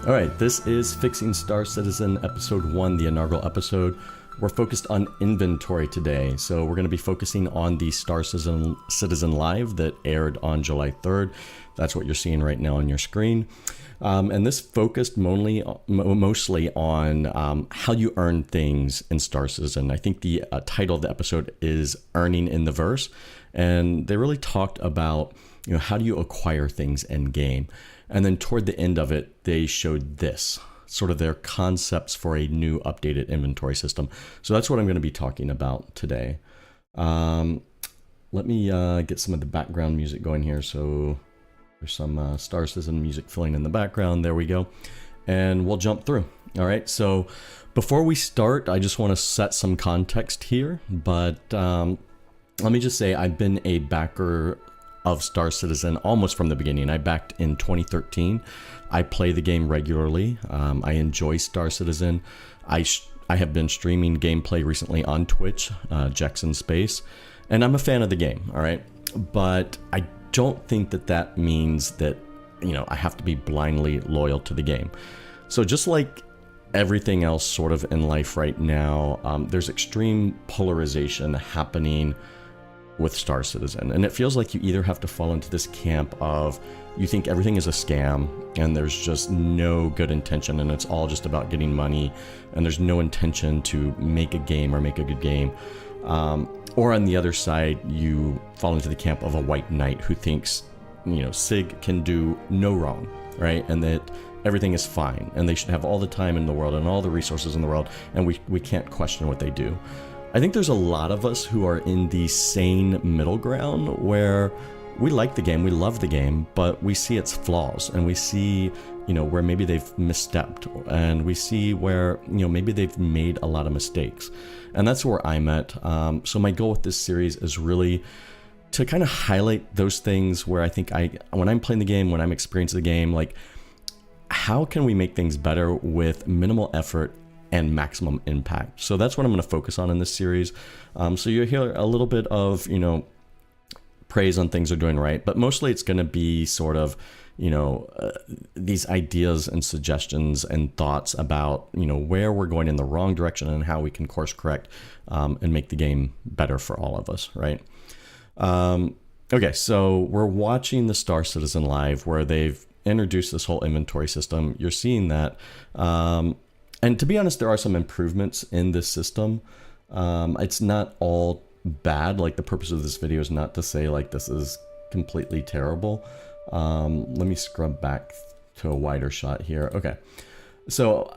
All right, this is Fixing Star Citizen Episode 1, the inaugural episode. We're focused on inventory today, so we're going to be focusing on the Star Citizen Live that aired on July 3rd. That's what you're seeing right now on your screen. And this focused mostly on how you earn things in Star Citizen. I think the title of the episode is Earning in the Verse, and they really talked about, how do you acquire things in game. And then toward the end of it, they showed this, sort of their concepts for a new updated inventory system. So that's what I'm going to be talking about today. Let me get some of the background music going here. So there's some Star Citizen music filling in the background. There we go. And we'll jump through. All right. So before we start, I just want to set some context here. But let me just say I've been a backer of Star Citizen almost from the beginning. I backed in 2013. I play the game regularly. I enjoy Star Citizen. I have been streaming gameplay recently on Twitch, Jackson Space, and I'm a fan of the game, all right? But I don't think that that means that, I have to be blindly loyal to the game. So just like everything else sort of in life right now, there's extreme polarization happening with Star Citizen, and it feels like you either have to fall into this camp of you think everything is a scam and there's just no good intention and it's all just about getting money and there's no intention to make a game or make a good game, or on the other side you fall into the camp of a white knight who thinks SIG can do no wrong, right, and that everything is fine and they should have all the time in the world and all the resources in the world and we can't question what they do. I think there's a lot of us who are in the sane middle ground where we like the game, we love the game, but we see its flaws and we see, where maybe they've misstepped and we see where, maybe they've made a lot of mistakes. And that's where I'm at. So my goal with this series is really to kind of highlight those things where I think when I'm playing the game, when I'm experiencing the game, like how can we make things better with minimal effort and maximum impact. So that's what I'm going to focus on in this series. So you'll hear a little bit of, praise on things they're doing right, but mostly it's going to be sort of, these ideas and suggestions and thoughts about, where we're going in the wrong direction and how we can course correct and make the game better for all of us, right? Okay, so we're watching the Star Citizen Live where they've introduced this whole inventory system. You're seeing that. And to be honest, there are some improvements in this system. It's not all bad. Like, the purpose of this video is not to say like this is completely terrible. Let me scrub back to a wider shot here. Okay. So,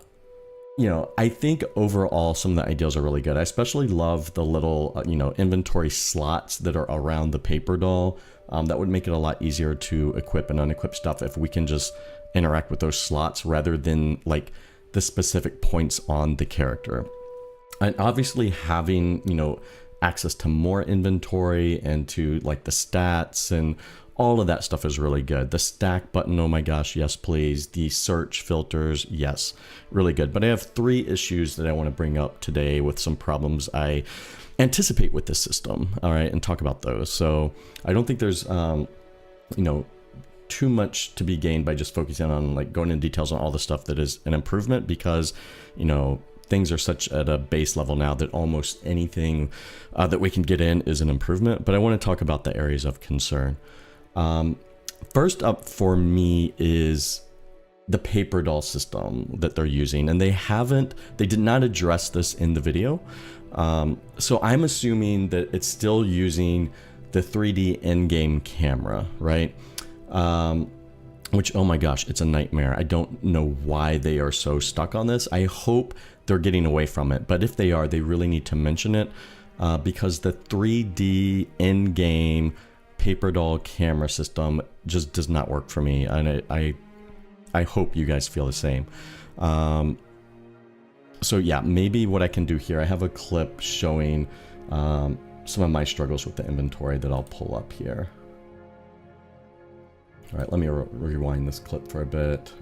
I think overall some of the ideas are really good. I especially love the little, inventory slots that are around the Paperdoll. That would make it a lot easier to equip and unequip stuff if we can just interact with those slots rather than like the specific points on the character. And obviously having, access to more inventory and to like the stats and all of that stuff is really good. The stack button, oh my gosh, yes please. The search filters, yes, really good. But I have 3 issues that I want to bring up today with some problems I anticipate with this system, all right, and talk about those. So I don't think there's, too much to be gained by just focusing on like going into details on all the stuff that is an improvement, because things are such at a base level now that almost anything that we can get in is an improvement. But I want to talk about the areas of concern. First up for me is the Paperdoll system that they're using, and they did not address this in the video. So I'm assuming that it's still using the 3D in-game camera, right? Which, oh my gosh, it's a nightmare. I don't know why they are so stuck on this. I hope they're getting away from it, but if they are, they really need to mention it, because the 3D in-game Paperdoll camera system just does not work for me, and I hope you guys feel the same. So yeah, maybe what I can do here, I have a clip showing some of my struggles with the inventory that I'll pull up here. All right, let me rewind this clip for a bit.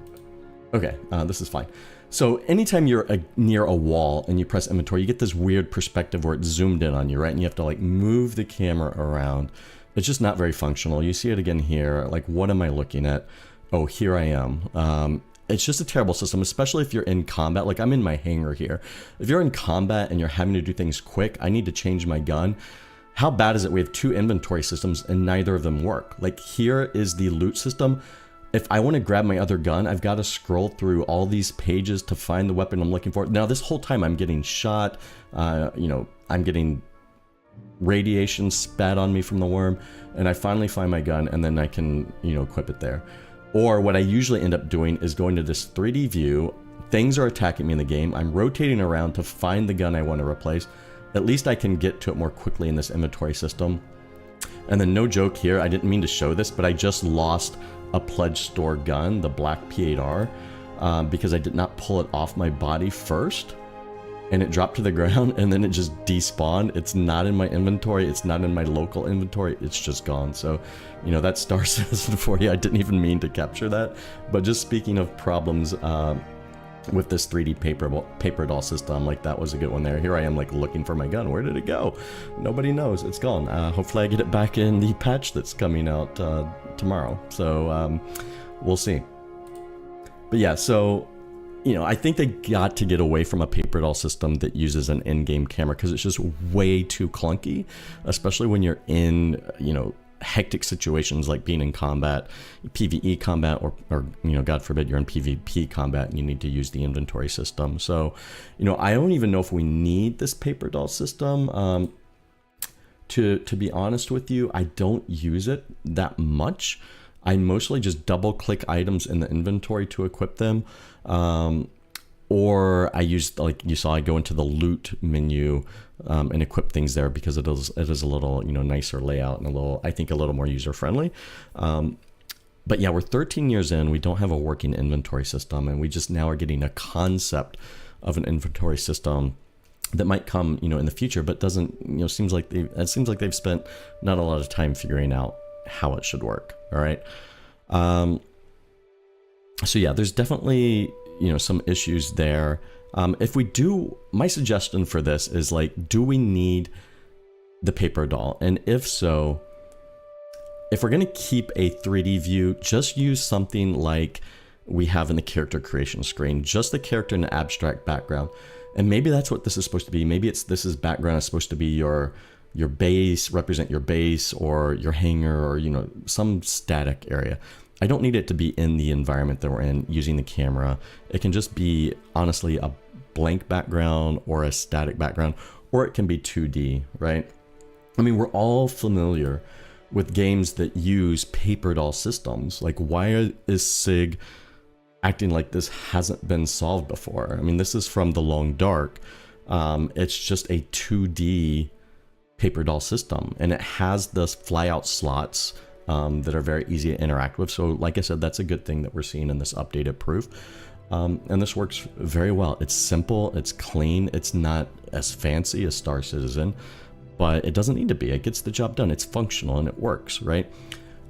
Okay, this is fine. So anytime you're near a wall and you press inventory, you get this weird perspective where it's zoomed in on you, right? And you have to like move the camera around. It's just not very functional. You see it again here. Like, what am I looking at? Oh, here I am. it's just a terrible system, especially if you're in combat. Like I'm in my hangar here. If you're in combat and you're having to do things quick, I need to change my gun. How bad is it? We have 2 inventory systems and neither of them work. Like here is the loot system. If I want to grab my other gun, I've got to scroll through all these pages to find the weapon I'm looking for. Now this whole time I'm getting shot, you know, I'm getting radiation spat on me from the worm, and I finally find my gun and then I can, you know, equip it there. Or what I usually end up doing is going to this 3D view, things are attacking me in the game, I'm rotating around to find the gun I want to replace. At least I can get to it more quickly in this inventory system. And then no joke here, I didn't mean to show this, but I just lost a pledge store gun, the black P8R, because I did not pull it off my body first. And it dropped to the ground and then it just despawned. It's not in my inventory. It's not in my local inventory. It's just gone. So, you know, that's Star Citizen for you. I didn't even mean to capture that. But just speaking of problems with this 3D Paperdoll system, like that was a good one there. Here I am like looking for my gun. Where did it go? Nobody knows. It's gone. Hopefully I get it back in the patch that's coming out tomorrow. So we'll see. But yeah, so... you know, I think they got to get away from a Paperdoll system that uses an in-game camera because it's just way too clunky, especially when you're in, you know, hectic situations like being in combat, PvE combat, or you know, God forbid you're in PvP combat and you need to use the inventory system. So, you know, I don't even know if we need this Paperdoll system. To be honest with you, I don't use it that much. I mostly just double click items in the inventory to equip them. Or I use, like you saw, I go into the loot menu and equip things there because it is a little, you know, nicer layout and a little, I think, a little more user friendly. But yeah, we're 13 years in, we don't have a working inventory system, and we just now are getting a concept of an inventory system that might come, you know, in the future, but doesn't, you know, it seems like they've spent not a lot of time figuring out how it should work. All right. So yeah, there's definitely, you know, some issues there. If we do, my suggestion for this is like, do we need the Paperdoll? And if so, if we're going to keep a 3D view, just use something like we have in the character creation screen, just the character in an abstract background. And maybe that's what this is supposed to be. Maybe this is background is supposed to be your base, represent your base or your hangar, or, you know, some static area. I don't need it to be in the environment that we're in using the camera. It can just be, honestly, a blank background or a static background, or it can be 2D, right? I mean, we're all familiar with games that use Paperdoll systems. Like, why is SIG acting like this hasn't been solved before? I mean, this is from The Long Dark. It's just a 2D Paperdoll system, and it has the flyout slots that are very easy to interact with. So like I said, that's a good thing that we're seeing in this updated proof. And this works very well. It's simple, it's clean, it's not as fancy as Star Citizen, but it doesn't need to be. It gets the job done. It's functional and it works, right?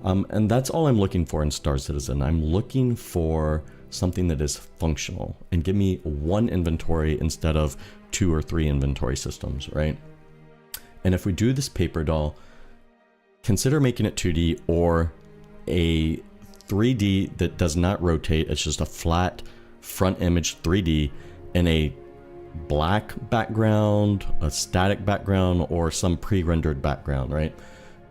And that's all I'm looking for in Star Citizen. I'm looking for something that is functional, and give me one inventory instead of 2 or 3 inventory systems, right? And if we do this Paperdoll, consider making it 2D or a 3D that does not rotate. It's just a flat front image 3D in a black background, a static background, or some pre-rendered background, right?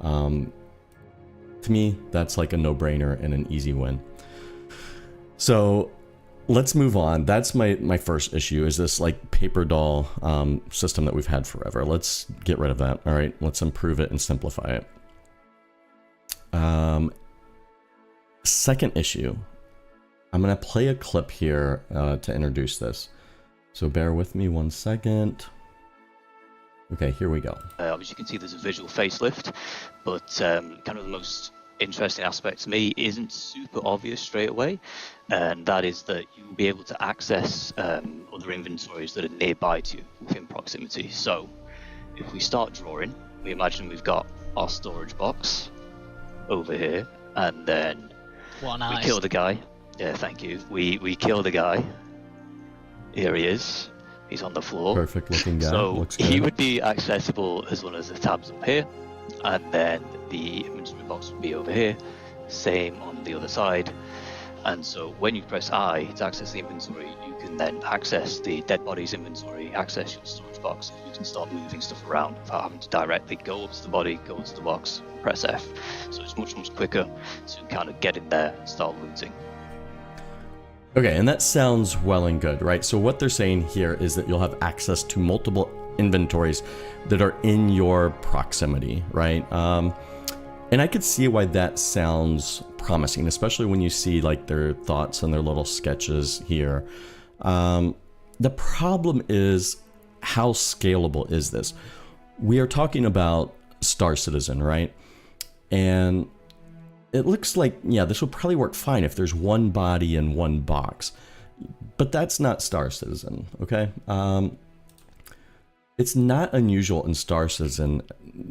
To me, that's like a no-brainer and an easy win. So let's move on. That's my first issue, is this like Paperdoll system that we've had forever. Let's get rid of that. All right, let's improve it and simplify it. Second issue, I'm going to play a clip here to introduce this. So bear with me 1 second. Okay, here we go. Obviously, you can see there's a visual facelift, but kind of the most interesting aspect to me isn't super obvious straight away, and that is that you'll be able to access other inventories that are nearby to you within proximity. So if we start drawing, we imagine we've got our storage box over here, and then we kill the guy. Yeah, thank you. We kill the guy. Here he is. He's on the floor. Perfect looking guy. So looks good. He would be accessible as well as the tabs up here, and then the inventory box would be over here. Same on the other side. And so when you press I to access the inventory, you can then access the dead bodies inventory, access your storage box. You can start moving stuff around without having to directly go up to the body, go to the box, press F. So it's much quicker to kind of get in there and start looting. Okay, and that sounds well and good, right? So what they're saying here is that you'll have access to multiple inventories that are in your proximity, right? And I could see why that sounds promising, especially when you see like their thoughts and their little sketches here. The problem is, how scalable is this? We are talking about Star Citizen, right? And it looks like, yeah, this will probably work fine if there's one body in one box, but that's not Star Citizen, okay? It's not unusual in Star Citizen.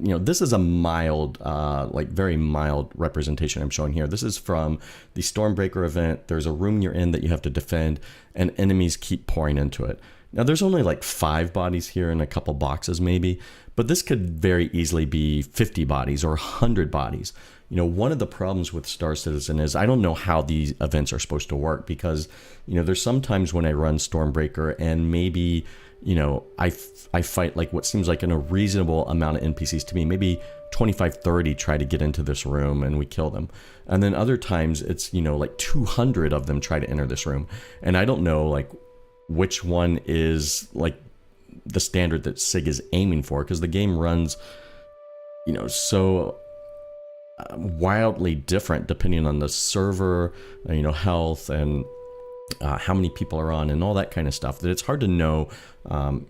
You know, this is a mild, like very mild representation I'm showing here. This is from the Stormbreaker event. There's a room you're in that you have to defend, and enemies keep pouring into it. Now, there's only like 5 bodies here and a couple boxes maybe, but this could very easily be 50 bodies or 100 bodies. You know, one of the problems with Star Citizen is I don't know how these events are supposed to work, because, you know, there's sometimes when I run Stormbreaker and maybe, you know, I fight like what seems like a reasonable amount of NPCs to me, maybe 25, 30 try to get into this room and we kill them. And then other times it's, you know, like 200 of them try to enter this room. And I don't know like which one is like the standard that SIG is aiming for, because the game runs, you know, so wildly different depending on the server, you know, health and how many people are on and all that kind of stuff, that it's hard to know,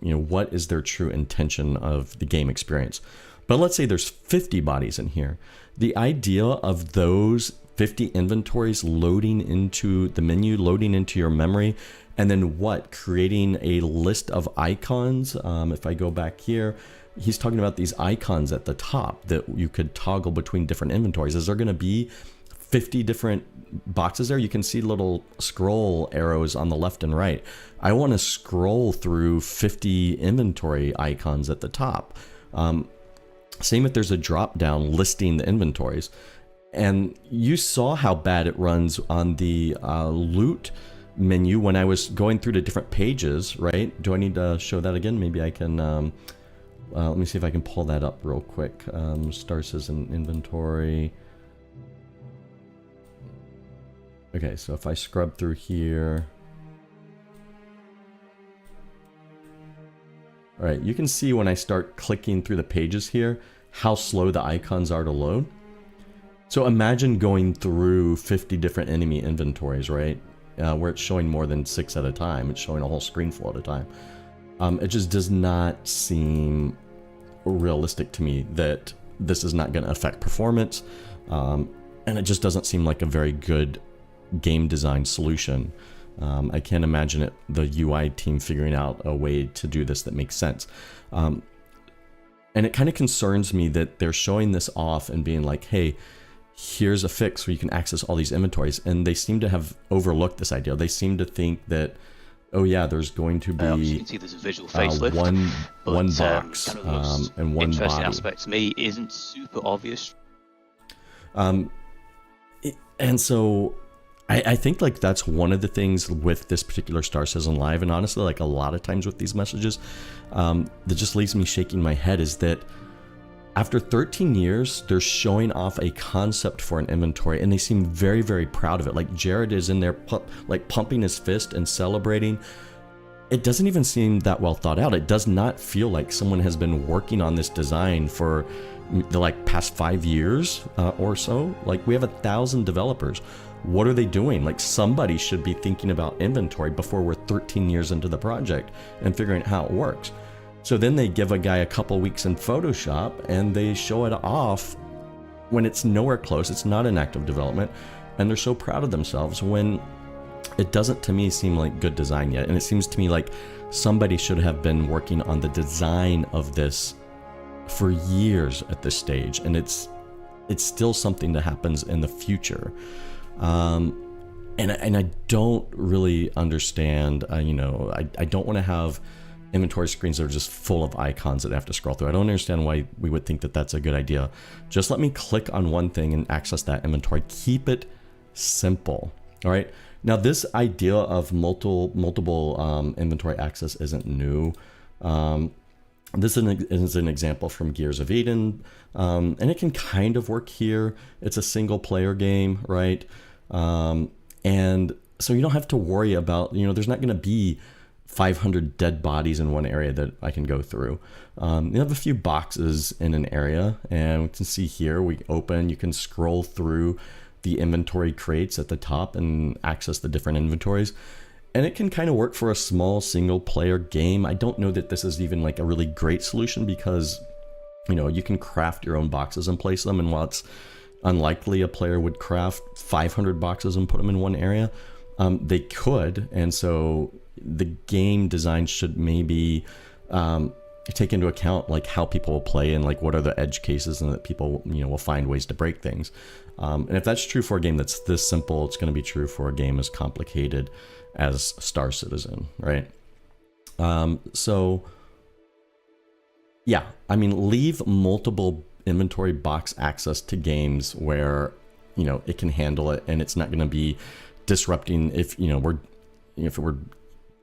you know, what is their true intention of the game experience. But let's say there's 50 bodies in here. The idea of those 50 inventories loading into the menu, loading into your memory, and then what? Creating a list of icons. If I go back here, he's talking about these icons at the top that you could toggle between different inventories. Is there going to be 50 different boxes there? You can see little scroll arrows on the left and right. I want to scroll through 50 inventory icons at the top. Same if there's a drop down listing the inventories. And you saw how bad it runs on the loot menu when I was going through the different pages, right? Do I need to show that again? Maybe I can, let me see if I can pull that up real quick. Star Citizen inventory. Okay, so if I scrub through here. All right, you can see when I start clicking through the pages here, how slow the icons are to load. So imagine going through 50 different enemy inventories, right? Where it's showing more than 6 at a time. It's showing a whole screen full at a time. It just does not seem realistic to me that this is not going to affect performance. And it just doesn't seem like a very good game design solution. I can't imagine the UI team figuring out a way to do this that makes sense. And it kind of concerns me that they're showing this off and being like, hey, here's a fix where you can access all these inventories. And they seem to have overlooked this idea. They seem to think that, oh yeah, there's going to be you can see there's a visual facelift, one box kind of the most and one interesting body. aspect to me isn't super obvious. And so I think like that's one of the things with this particular Star Citizen Live, and honestly like a lot of times with these messages, that just leaves me shaking my head, is that after 13 years, they're showing off a concept for an inventory, and they seem very, very proud of it. Like Jared is in there like pumping his fist and celebrating. It doesn't even seem that well thought out. It does not feel like someone has been working on this design for the like past 5 years or so. Like we have 1,000 developers. What are they doing? Like somebody should be thinking about inventory before we're 13 years into the project and figuring out how it works. So then they give a guy a couple weeks in Photoshop and they show it off when it's nowhere close. It's not in active development, and they're so proud of themselves when it doesn't, to me, seem like good design yet. And it seems to me like somebody should have been working on the design of this for years at this stage, and it's still something that happens in the future. And I don't really understand, you know, I don't want to have inventory screens that are just full of icons that I have to scroll through. I don't understand why we would think that that's a good idea. Just let me click on one thing and access that inventory. Keep it simple. All right. Now, this idea of multiple inventory access isn't new. This is an example from Gears of Eden, and it can kind of work here. It's a single player game, right? And so you don't have to worry about, there's not going to be 500 dead bodies in one area that I can go through. You have a few boxes in an area, and we can see here, you can scroll through the inventory crates at the top and access the different inventories. And it can kind of work for a small single player game. I don't know that this is even like a really great solution because, you can craft your own boxes and place them. And while it's unlikely a player would craft 500 boxes and put them in one area, they could. And so the game design should maybe take into account like how people will play and like what are the edge cases, and that people will find ways to break things. And if that's true for a game that's this simple, it's going to be true for a game as complicated as Star Citizen, right? So yeah, leave multiple inventory box access to games where it can handle it, and it's not going to be disrupting if we're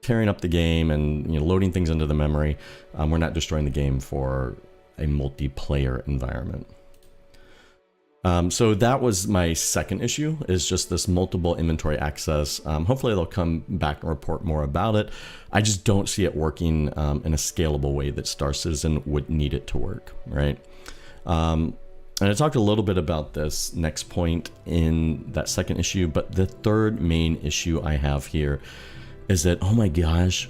tearing up the game and loading things into the memory. We're not destroying the game for a multiplayer environment. So that was my second issue, is just this multiple inventory access. Hopefully they'll come back and report more about it. I just don't see it working in a scalable way that Star Citizen would need it to work, right? And I talked a little bit about this next point in that second issue, but the third main issue I have here is that, oh my gosh,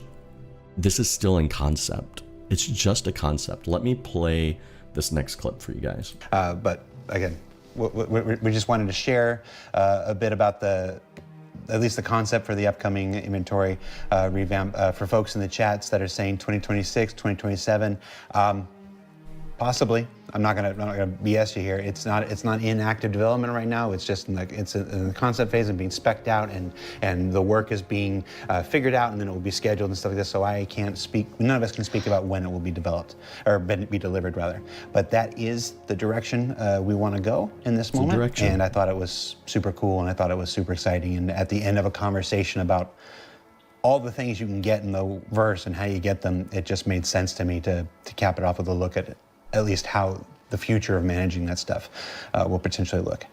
this is still in concept. It's just a concept. Let me play this next clip for you guys. But again, we just wanted to share a bit about at least the concept for the upcoming inventory revamp for folks in the chats that are saying 2026, 2027. Possibly. I'm not gonna BS you here. It's not in active development right now. It's just in the concept phase and being spec'd out, and the work is being figured out, and then it will be scheduled and stuff like this. So I can't speak. None of us can speak about when it will be developed or be delivered rather. But that is the direction we want to go in this moment. And I thought it was super cool, and I thought it was super exciting. And at the end of a conversation about all the things you can get in the verse and how you get them, it just made sense to me to cap it off with a look at least how the future of managing that stuff will potentially look.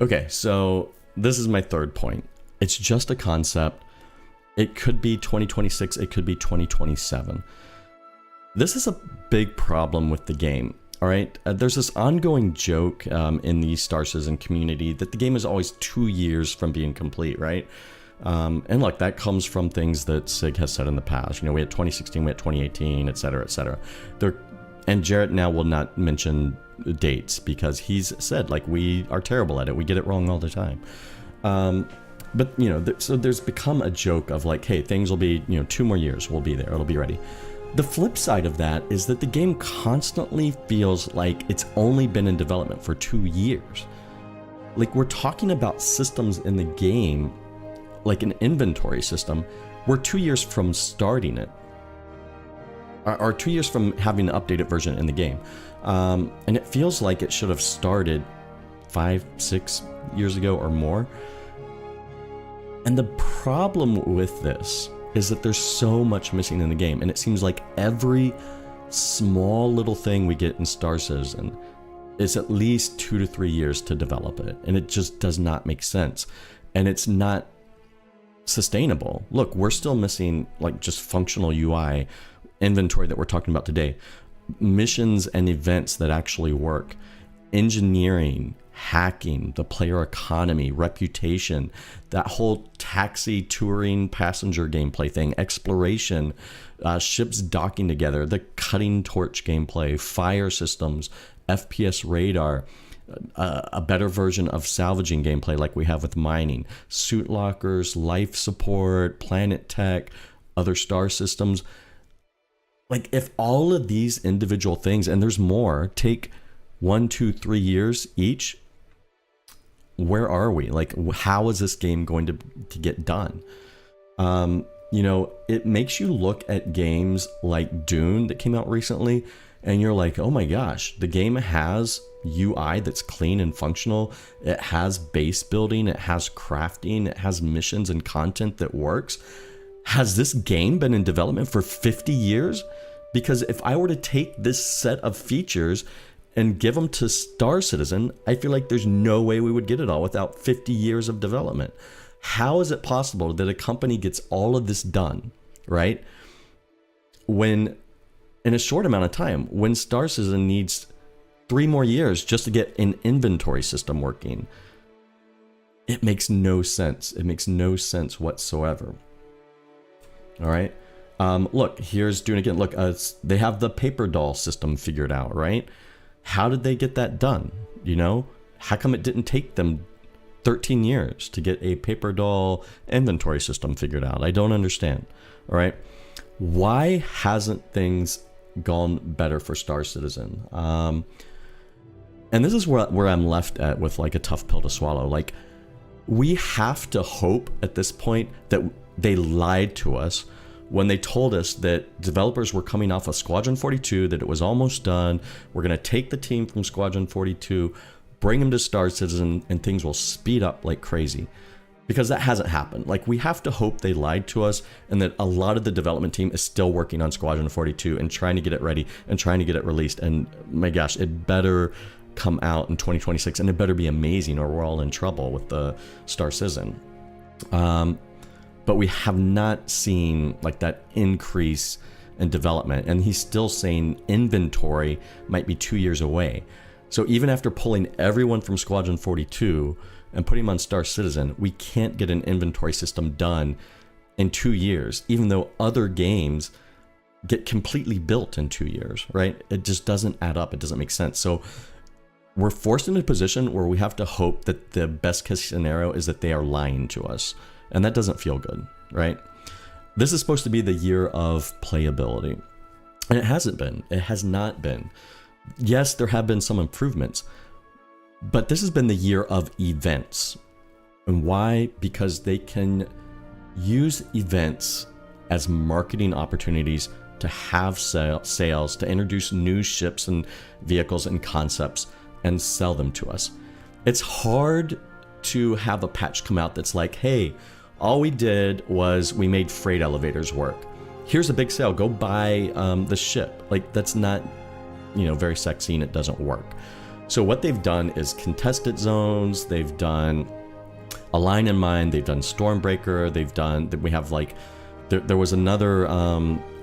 Okay, so this is my third point. It's just a concept. It could be 2026, it could be 2027. This is a big problem with the game, all right? There's this ongoing joke in the Star Citizen community that the game is always 2 years from being complete, right? And look, that comes from things that SIG has said in the past. We had 2016, we had 2018, et cetera, et cetera. And Jarrett now will not mention dates because he's said, like, we are terrible at it. We get it wrong all the time. But, so there's become a joke of like, hey, things will be, 2 more years, we'll be there, it'll be ready. The flip side of that is that the game constantly feels like it's only been in development for 2 years. Like, we're talking about systems in the game, like an inventory system. We're 2 years from starting it. Or 2 years from having an updated version in the game. And it feels like it should have started 5-6 years ago or more. And the problem with this is that there's so much missing in the game, and it seems like every small little thing we get in Star Citizen is at least 2 to 3 years to develop it, and it just does not make sense, and it's not sustainable. Look, we're still missing like just functional UI, inventory that we're talking about today, missions and events that actually work, engineering, hacking, the player economy, reputation, that whole taxi touring passenger gameplay thing, exploration, ships docking together, the cutting torch gameplay, fire systems, FPS radar, a better version of salvaging gameplay like we have with mining, suit lockers, life support, planet tech, other star systems. Like, if all of these individual things, and there's more, take 1, 2, 3 years each, where are we? Like, how is this game going to get done? It makes you look at games like Dune that came out recently, and you're like, oh my gosh, the game has UI that's clean and functional. It has base building, it has crafting, it has missions and content that works. Has this game been in development for 50 years? Because if I were to take this set of features and give them to Star Citizen, I feel like there's no way we would get it all without 50 years of development. How is it possible that a company gets all of this done, right? When, in a short amount of time, when Star Citizen needs 3 more years just to get an inventory system working. It makes no sense. It makes no sense whatsoever. All right. Look, here's doing it again. Look, they have the Paperdoll system figured out, right? How did they get that done? You know, how come it didn't take them 13 years to get a Paperdoll inventory system figured out? I don't understand. All right. Why hasn't things gone better for Star Citizen? And this is where I'm left at with like a tough pill to swallow. Like, we have to hope at this point that they lied to us when they told us that developers were coming off of Squadron 42, that it was almost done. We're going to take the team from Squadron 42, bring them to Star Citizen, and things will speed up like crazy. Because that hasn't happened. Like, we have to hope they lied to us and that a lot of the development team is still working on Squadron 42 and trying to get it ready and trying to get it released. And my gosh, it better come out in 2026 and it better be amazing or we're all in trouble with the Star Citizen. But we have not seen like that increase in development, and he's still saying inventory might be 2 years away. So even after pulling everyone from Squadron 42 and putting them on Star Citizen, we can't get an inventory system done in 2 years, even though other games get completely built in 2 years, right? It just doesn't add up. It doesn't make sense. So we're forced into a position where we have to hope that the best case scenario is that they are lying to us. And that doesn't feel good, right? This is supposed to be the year of playability. And it hasn't been. It has not been. Yes, there have been some improvements, but this has been the year of events. And why? Because they can use events as marketing opportunities to have sales, to introduce new ships and vehicles and concepts and sell them to us. It's hard to have a patch come out that's like, hey, all we did was we made freight elevators work. Here's a big sale. Go buy the ship. Like, that's not, very sexy, and it doesn't work. So what they've done is contested zones. They've done a line in mind. They've done Stormbreaker. We have like, there was another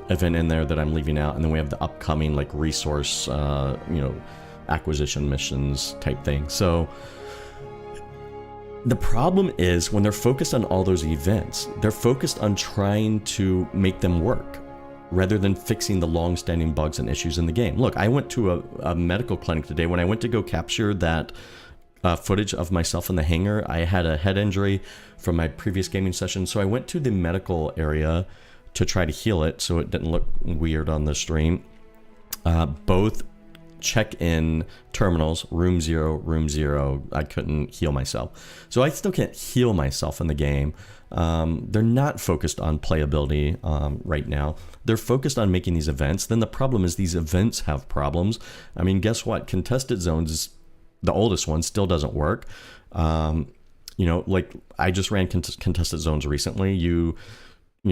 event in there that I'm leaving out, and then we have the upcoming like resource, acquisition missions type thing. So the problem is when they're focused on all those events, they're focused on trying to make them work rather than fixing the long-standing bugs and issues in the game. Look, I went to a medical clinic today. When I went to go capture that footage of myself in the hangar, I had a head injury from my previous gaming session. So I went to the medical area to try to heal it so it didn't look weird on the stream. Both check-in terminals, room 0, I couldn't heal myself. So I still can't heal myself in the game. They're not focused on playability right now. They're focused on making these events. Then the problem is these events have problems. I mean, guess what? Contested Zones is the oldest one, still doesn't work. Like I just ran Contested Zones recently.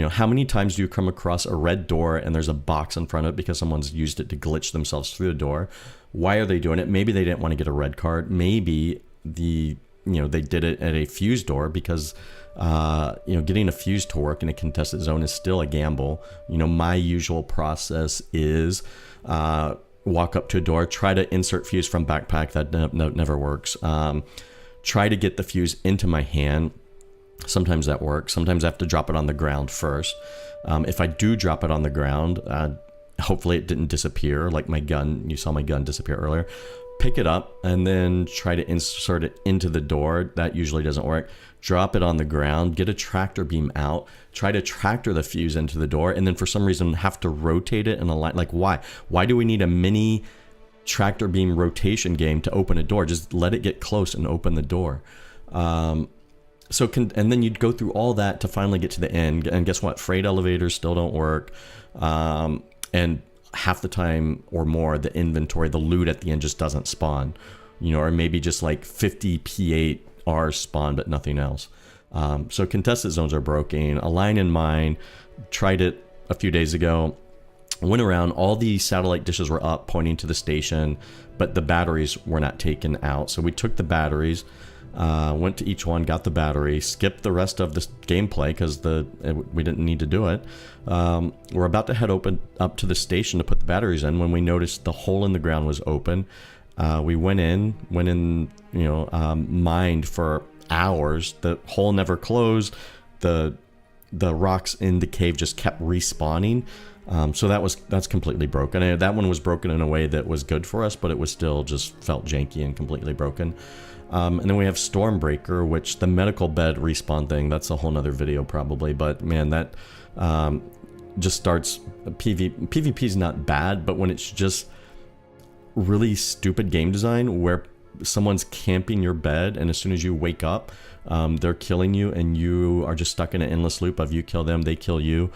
How many times do you come across a red door and there's a box in front of it because someone's used it to glitch themselves through the door? Why are they doing it? Maybe they didn't want to get a red card. Maybe they did it at a fuse door because, getting a fuse to work in a contested zone is still a gamble. My usual process is walk up to a door, try to insert fuse from backpack. That never works. Try to get the fuse into my hand. Sometimes that works. Sometimes I have to drop it on the ground first. If I do drop it on the ground, hopefully it didn't disappear like my gun. You saw my gun disappear earlier. Pick it up and then try to insert it into the door. That usually doesn't work. Drop it on the ground, get a tractor beam out, try to tractor the fuse into the door, and then for some reason have to rotate it in a line. Like, why? Why do we need a mini tractor beam rotation game to open a door? Just let it get close and open the door. And then you'd go through all that to finally get to the end. And guess what? Freight elevators still don't work. And half the time or more, the inventory, the loot at the end just doesn't spawn, you know, or maybe just like 50 P8 R's spawn, but nothing else. So contested zones are broken. Align and Mine, tried it a few days ago, went around, all the satellite dishes were up pointing to the station, but the batteries were not taken out. So we took the batteries, went to each one, got the battery, skipped the rest of the gameplay because we didn't need to do it. We're about to head up to the station to put the batteries in when we noticed the hole in the ground was open. We went in, you know, mined for hours. The hole never closed. The rocks in the cave just kept respawning. So that's completely broken. And that one was broken in a way that was good for us, but it was still just felt janky and completely broken. And then we have Stormbreaker, which the medical bed respawn thing, that's a whole nother video probably, but man, that just starts PvP is not bad, but when it's just really stupid game design where someone's camping your bed and as soon as you wake up, they're killing you and you are just stuck in an endless loop of you kill them, they kill you.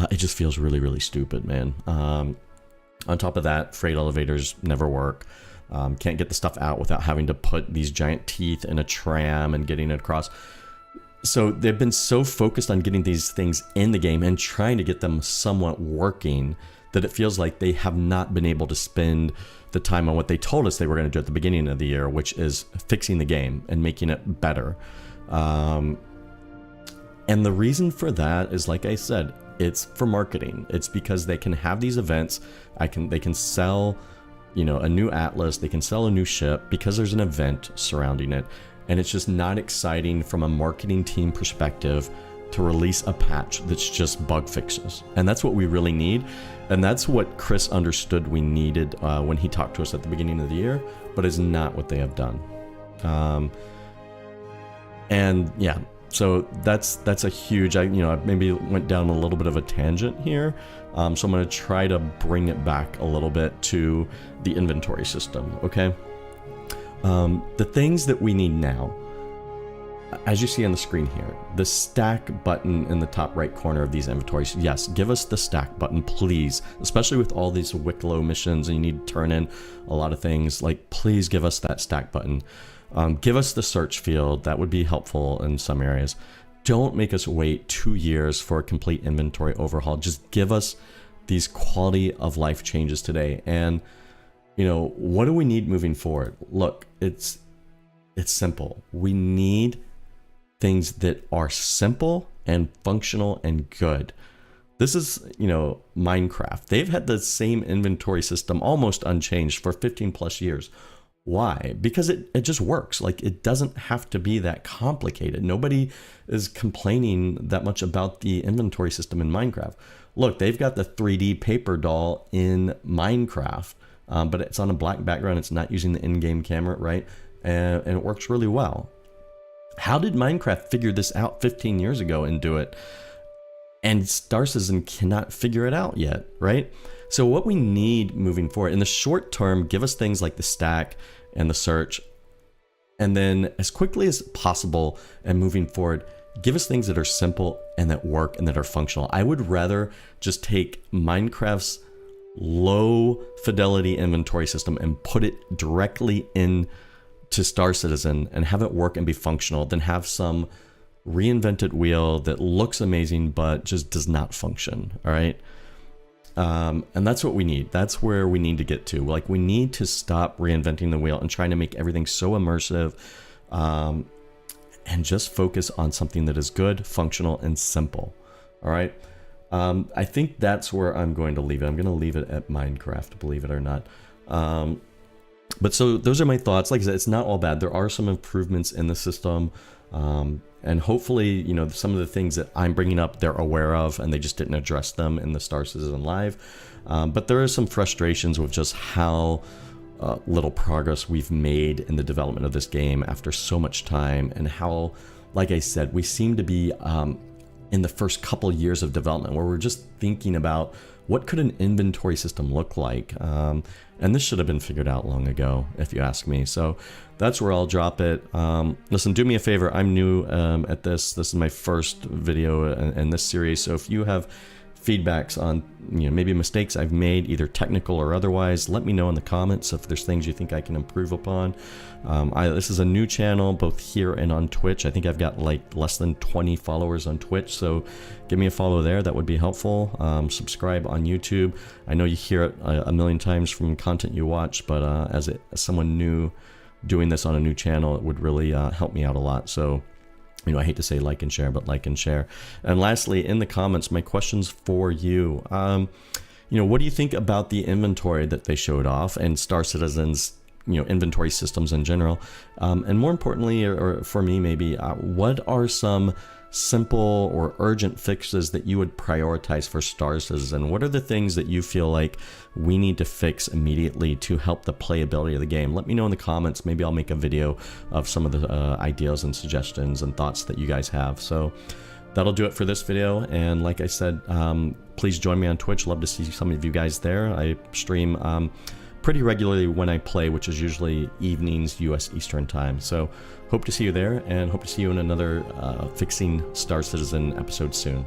It just feels really, really stupid, man. On top of that, freight elevators never work. Can't get the stuff out without having to put these giant teeth in a tram and getting it across. So they've been so focused on getting these things in the game and trying to get them somewhat working that it feels like they have not been able to spend the time on what they told us they were going to do at the beginning of the year, which is fixing the game and making it better. And the reason for that is, like I said, it's for marketing. It's because they can have these events. They can sell, you know, a new atlas. They can sell a new ship because there's an event surrounding it. And it's just not exciting from a marketing team perspective to release a patch that's just bug fixes. And that's what we really need. And that's what Chris understood we needed when he talked to us at the beginning of the year, but is not what they have done. And yeah, so that's a huge, I maybe went down a little bit of a tangent here. So I'm going to try to bring it back a little bit to the inventory system, okay? The things that we need now, as you see on the screen here, the stack button in the top right corner of these inventories. Yes, give us the stack button, please, especially with all these Wicklow missions and you need to turn in a lot of things. Like, please give us that stack button. Give us the search field. That would be helpful in some areas. Don't make us wait 2 years for a complete inventory overhaul. Just give us these quality of life changes today. And, you know, what do we need moving forward? Look, it's simple. We need things that are simple and functional and good. This is, you know, Minecraft. They've had the same inventory system almost unchanged for 15 plus years. Why? Because it just works. Like, it doesn't have to be that complicated. Nobody is complaining that much about the inventory system in Minecraft. Look, they've got the 3D Paperdoll in Minecraft, but it's on a black background. It's not using the in-game camera, right? And it works really well. How did Minecraft figure this out 15 years ago and do it? And Star Citizen cannot figure it out yet, right? So what we need moving forward, in the short term, give us things like the stack and the search. And then as quickly as possible and moving forward, give us things that are simple and that work and that are functional. I would rather just take Minecraft's low fidelity inventory system and put it directly in to Star Citizen and have it work and be functional than have some reinvented wheel that looks amazing but just does not function. All right. And that's what we need. That's where we need to get to. Like, we need to stop reinventing the wheel and trying to make everything so immersive, and just focus on something that is good, functional, and simple. All right. I think that's where I'm going to leave it. I'm going to leave it at Minecraft, believe it or not. But so those are my thoughts. Like I said, it's not all bad. There are some improvements in the system. And hopefully, you know, some of the things that I'm bringing up, they're aware of, and they just didn't address them in the Star Citizen Live. But there are some frustrations with just how little progress we've made in the development of this game after so much time, and how, like I said, we seem to be in the first couple years of development where we're just thinking about what could an inventory system look like. And this should have been figured out long ago, if you ask me. So that's where I'll drop it. Listen, do me a favor. I'm new at this. This is my first video in this series. So if you have feedbacks on, maybe mistakes I've made, either technical or otherwise, let me know in the comments if there's things you think I can improve upon. This is a new channel, both here and on Twitch. I think I've got like less than 20 followers on Twitch, so give me a follow there. That would be helpful. Subscribe on YouTube. I know you hear it a million times from content you watch, but as someone new doing this on a new channel, it would really help me out a lot. So I hate to say like and share, but like and share. And lastly, in the comments, my questions for you. What do you think about the inventory that they showed off and Star Citizen's, inventory systems in general? And more importantly, or for me maybe, what are some simple or urgent fixes that you would prioritize for Star Citizen? What are the things that you feel like we need to fix immediately to help the playability of the game? Let me know in the comments. Maybe I'll make a video of some of the ideas and suggestions and thoughts that you guys have. So that'll do it for this video. And like I said, please join me on Twitch. Love to see some of you guys there. I stream pretty regularly when I play, which is usually evenings US Eastern time. So hope to see you there, and hope to see you in another Fixing Star Citizen episode soon.